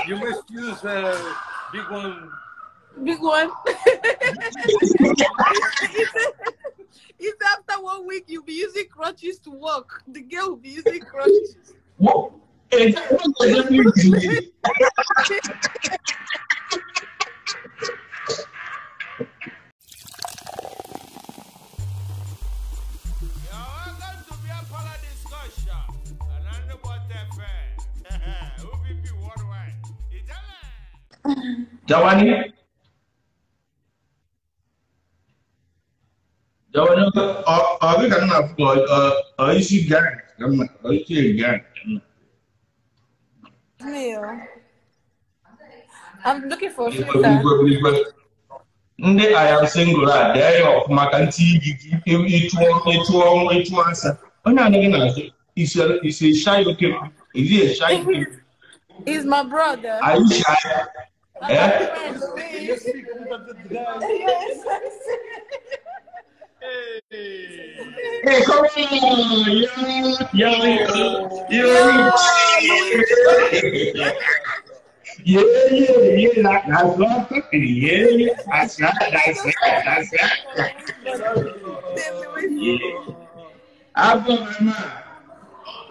You must use big one. Big one. It's after 1 week you'll be using crutches to walk. The girl will be using crutches. What? Jawani, are we going to is she gang? Is she a gang? Neil. I'm looking for a I am single. There of Macanti, it answer. Is a shy okay? Is he a shy? He's my brother. Are you shy? Yes. Hey, come on!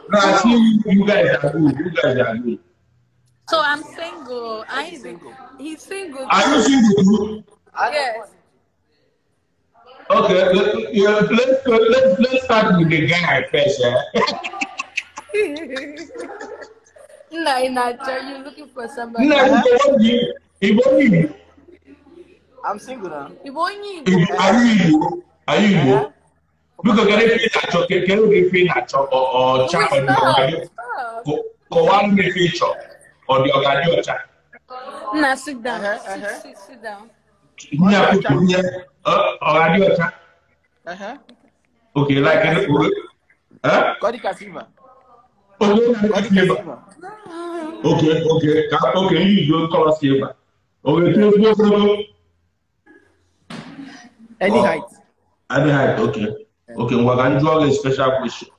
That's you guys are good. So I'm single. He's single. Are you single? Yes. Okay, let's start with the guy first. Nah, you're looking for somebody. I'm single now. Are you? Because can you feel natural or chat or one feature or the organizer? Nah, sit down. Sit down. Okay, like okay, you color silver. Okay, any height. Any height, okay. Okay, we're going to draw a special question.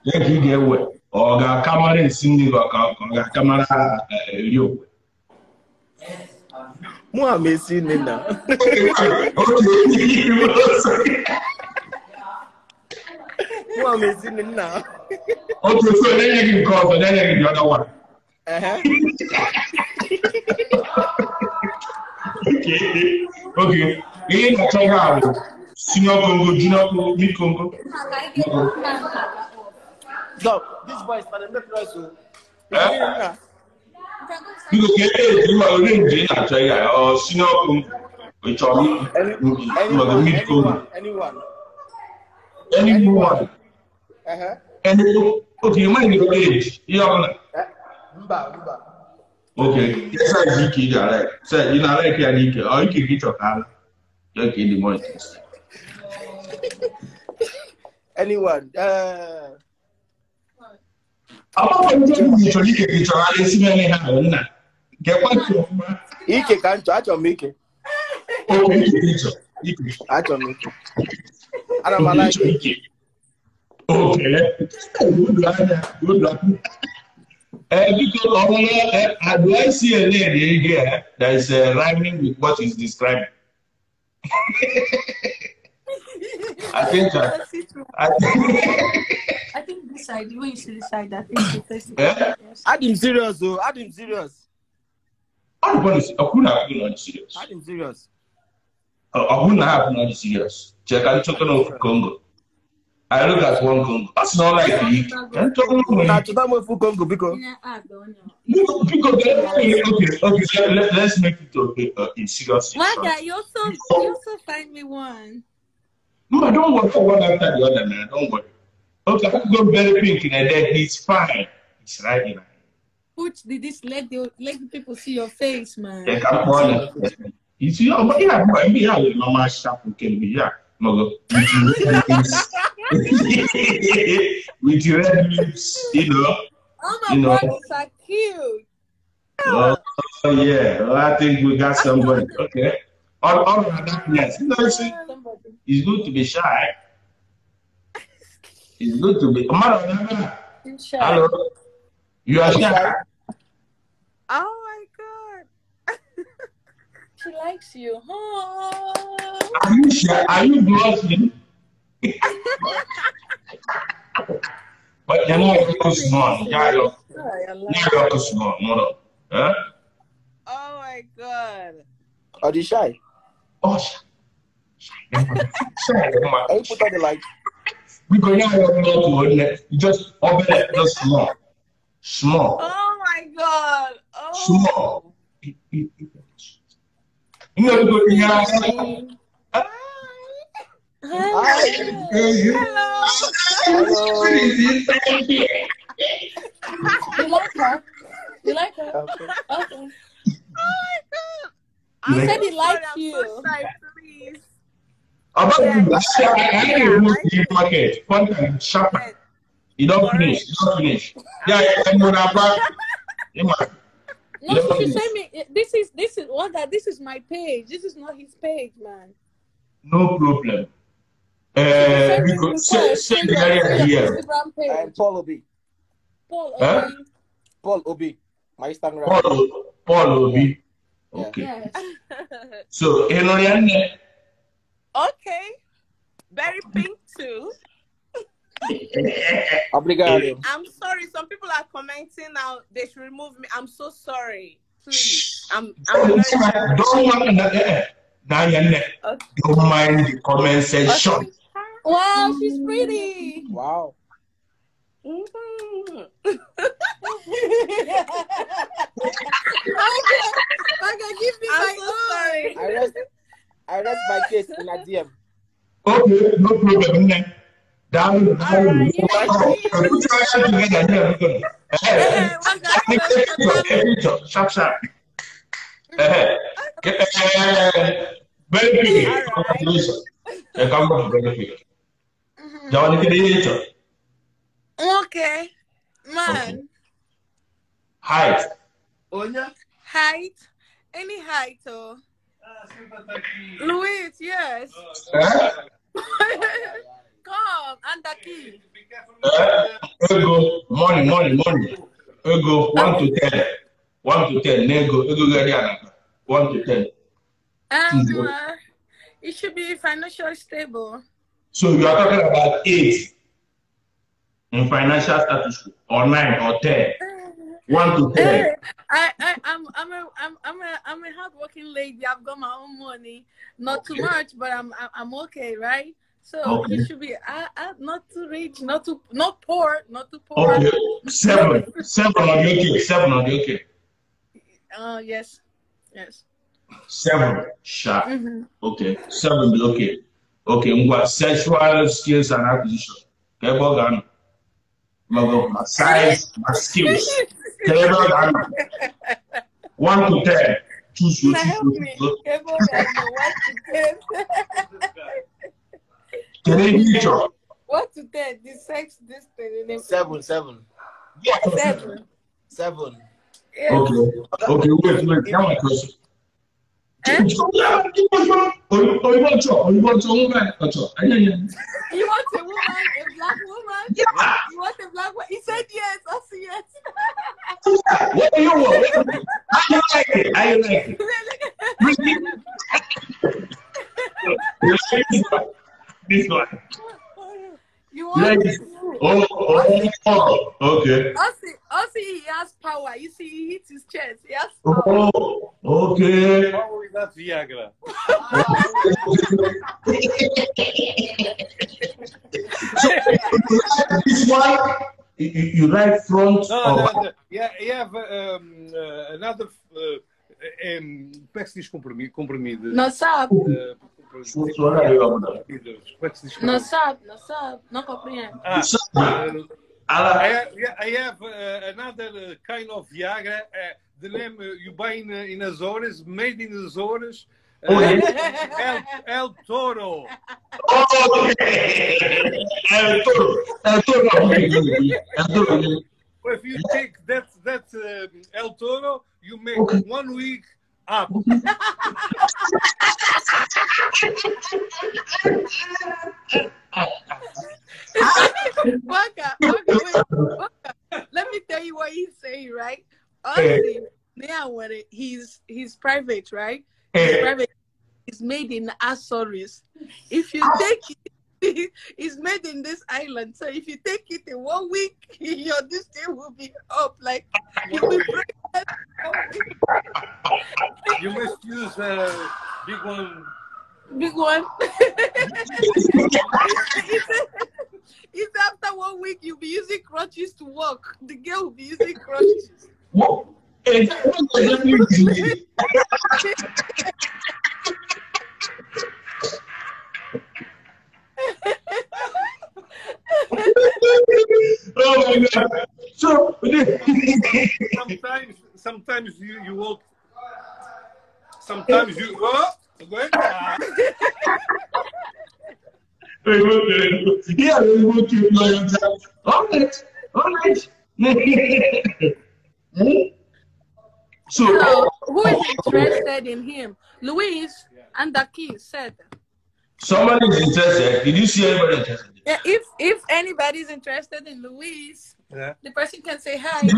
Let you get away. Or got camera and singing or camera. Moi, Messi, Nina. Moi, Messi, Nina. Okay, so then you can call, but then you can the other one. Okay. You ain't try how. Senior Congo, Junior Congo, Mid Congo. So, this boy is for the next person. You get you are already in a try or senior Congo. Which are Mid Congo. Anyone. Okay, you mind your age. You are okay. Yes, I think you are right. So, you know, like you or you can get your car. You can the money. Anyone. I'm going to get what you can't make it. Okay, I don't make it. I don't like it. Okay, good luck. Because do I see a lady here that is rhyming with what is describing? I think this side, when you see this side, I think the first. Add serious, though. Add him serious. I'm serious. Add him serious. I'm not serious. Check out talking of Congo. I look at one Congo. That's not like it. I'm talking about Congo because okay. Let's make it in serious. Why you also find me one. No, I don't work for one after the other, man. Don't worry. Okay, I can go very pink in a day. He's fine. It's right in. Put this. Let the people see your face, man. Yeah, come on. You see, but yeah, Mama Sharp can be here. With your red lips, you know. Oh, my brothers are cute. Oh yeah, well, I think we got somebody. Okay. All that, yes. You know, it's good to be shy. It's good to be. Hello. You are shy. Oh. She likes you. Oh. Are you sure? Are you blushing? But you're not small. You're small. No. Huh? Oh my God. Are you shy? Oh, shy. Hey, put on the light. Because you just open it, just small. Oh my God. Oh. Small. You know, Hi. Hello. Hello. You like her? You like her? Okay. Okay. Oh my God. You He like said he likes her? you. So sorry, please. About Yeah, I remove the market. One time, sharp. Yes. You don't finish. You don't finish. Yeah, I'm gonna buy. No, she should send me. This is what that. This is my page. This is not his page, man. No problem. Send me Because request send to the your area here. Instagram page. Paul Obi. Paul Huh? Obi. Paul Obi. My Instagram. Paul Obi. Yeah. Okay. Yes. So, Okay. Very pink too. Obrigado. I'm sorry. Some people are commenting now. They should remove me. I'm so sorry. Please. I'm very sorry. Don't mind the comment section. Okay. Wow, she's pretty. Wow. Mhm. Okay, give me I'm my so sorry. I rest my case in a DM. Okay, no problem. Down. Alright, you Sharp. Very quick. Congratulations. Come on, very quick. Okay, man. Height. Height, any height, oh. Louis, yes. Come, and the key. Ego, money. Ego, 1 to 10. 1 to 10. Nego, Ego, 1 to 10. It should be financially stable. So you are talking about 8 in financial status, or 9 or 10. 1 to 10. I'm a hardworking lady. I've got my own money, not too much, but I'm okay, right? So Okay. it should be not too rich, not poor. Okay. 7 on the okay. 7 on the okay. Yes. 7 sharp. Okay. 7 be okay. Okay. What sexual skills and acquisition? Okay, my size, my skills. 1 to 10. Choose what Help me. What to 10? The sex, this thing. 7. 7. Yeah. Okay. Wait. Now my question. You want a woman, a black woman? Yeah. You want a black woman? He said yes. I see yes. What do you want? How you like it? This one. You want okay. Also, he has power. You see, he hits his chest. He has power. Okay. Power is not Viagra. So, this one, you write front. No. Yeah, you have another peço comprimido. Não sabe. Não sabe. Não compreende. I have another kind of Viagra. The name you buy in Azores, made in Azores. El Toro. El Toro. If you take that El Toro, you make 1 week up. Waka, wait. Let me tell you what he's saying, right? Honestly, now he's private, right? It's made in Azores. If you take it, it's made in this island. So if you take it in 1 week, your this thing will be up. Like you'll be pregnant. You must use a big one. Big one. It's after 1 week you'll be using crutches to walk. The girl will be using crutches. What? Oh my God! So sometimes you walk. Sometimes you go. Yeah, we will keep going. All right. So who is interested in him? Luis and the key said. Somebody is interested. Did you see anybody interested? Yeah, if anybody is interested in Luis, the person can say hi.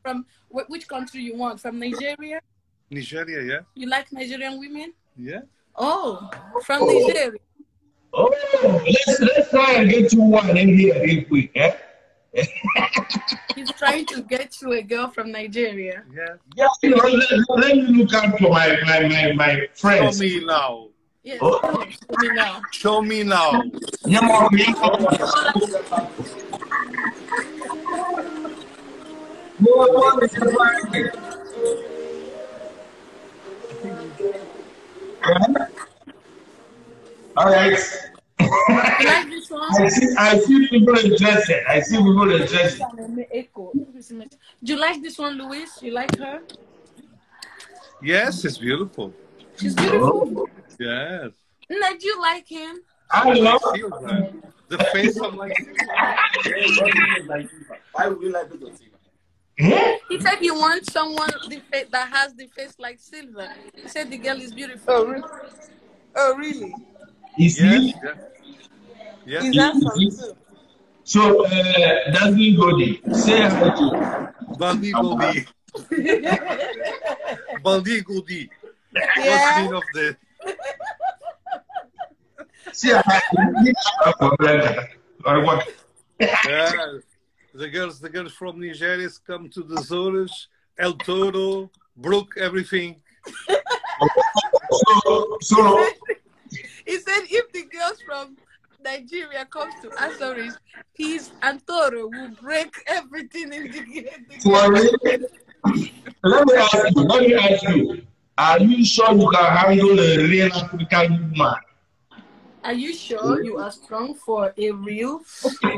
From which country you want? From Nigeria? Nigeria, yeah. You like Nigerian women? Yeah. Oh, from Nigeria. Oh, let's try and get you one in here real quick, eh? He's trying to get you a girl from Nigeria. Yeah. Yeah, let me look out for my friends. Show me now. Yes, show me now. Show me now. All right. You like this one? I see people interested. Do you like this one, Luis? You like her? Yes, it's beautiful. She's beautiful. Yes. No, do you like him? I love the face of like. Why would you like to see? He said you want someone that has the face like Silver. He said the girl is beautiful. Oh, really? Is he? Yeah. Is that too? So, Dudley Goody, say hi to Baldi Goody. Baldi Goody. Yeah. What's the name of the? say hi to or what? Yeah. The girls from Nigeria come to the Azores, El Toro, Brook, everything. So He said if the girls from Nigeria comes to Azores, his Antoro will break everything in the let me ask you, are you sure you can handle a real African woman? Are you sure you are strong for a real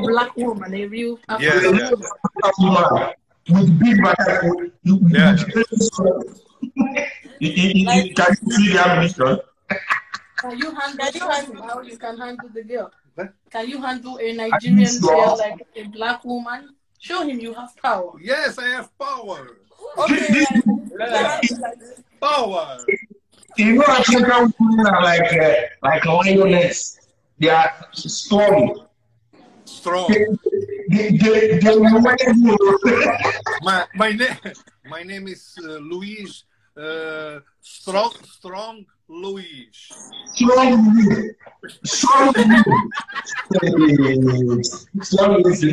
black woman, a real African woman? With big back, you can you see the ambition? Can you handle how you can handle the girl? Can you handle a Nigerian girl like a black woman? Show him you have power. Yes, I have power. Okay. Power. You know, African women are like a lioness. They are strong. Strong. They My name is Luis. Strong Luis. Strong Luis.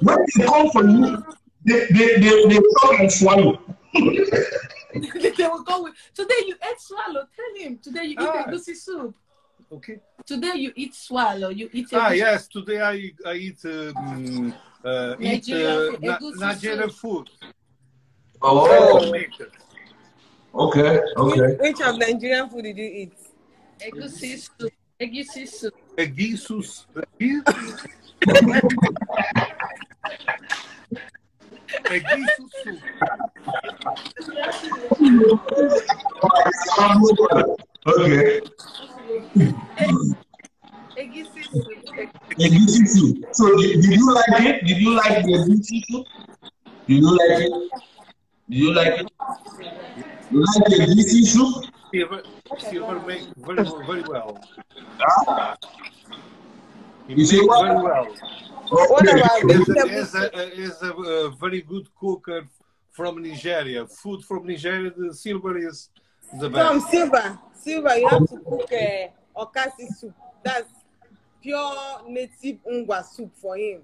When they come for you, they come and swallow. They will go with. Today you ate swallow. Tell him. Today you eat egusi soup. Okay. Today you eat swallow. You eat. Yes. Today I eat Nigerian food. Oh. Okay. Which of Nigerian food did you eat? Egusi soup. Egusi soup. Egusi soup. Okay. Egusi soup. So did you like it? Did you like the egusi soup? Did you like it? You like the egusi soup? Silver make very well. He You makes say what? very well. What about Is a very good cook from Nigeria. Food from Nigeria, the silver is the From best. silver, you have to cook okasi soup. That's pure native Ngwa soup for him.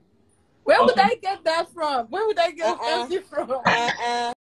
Where would I get that from? Where would I get okasi from?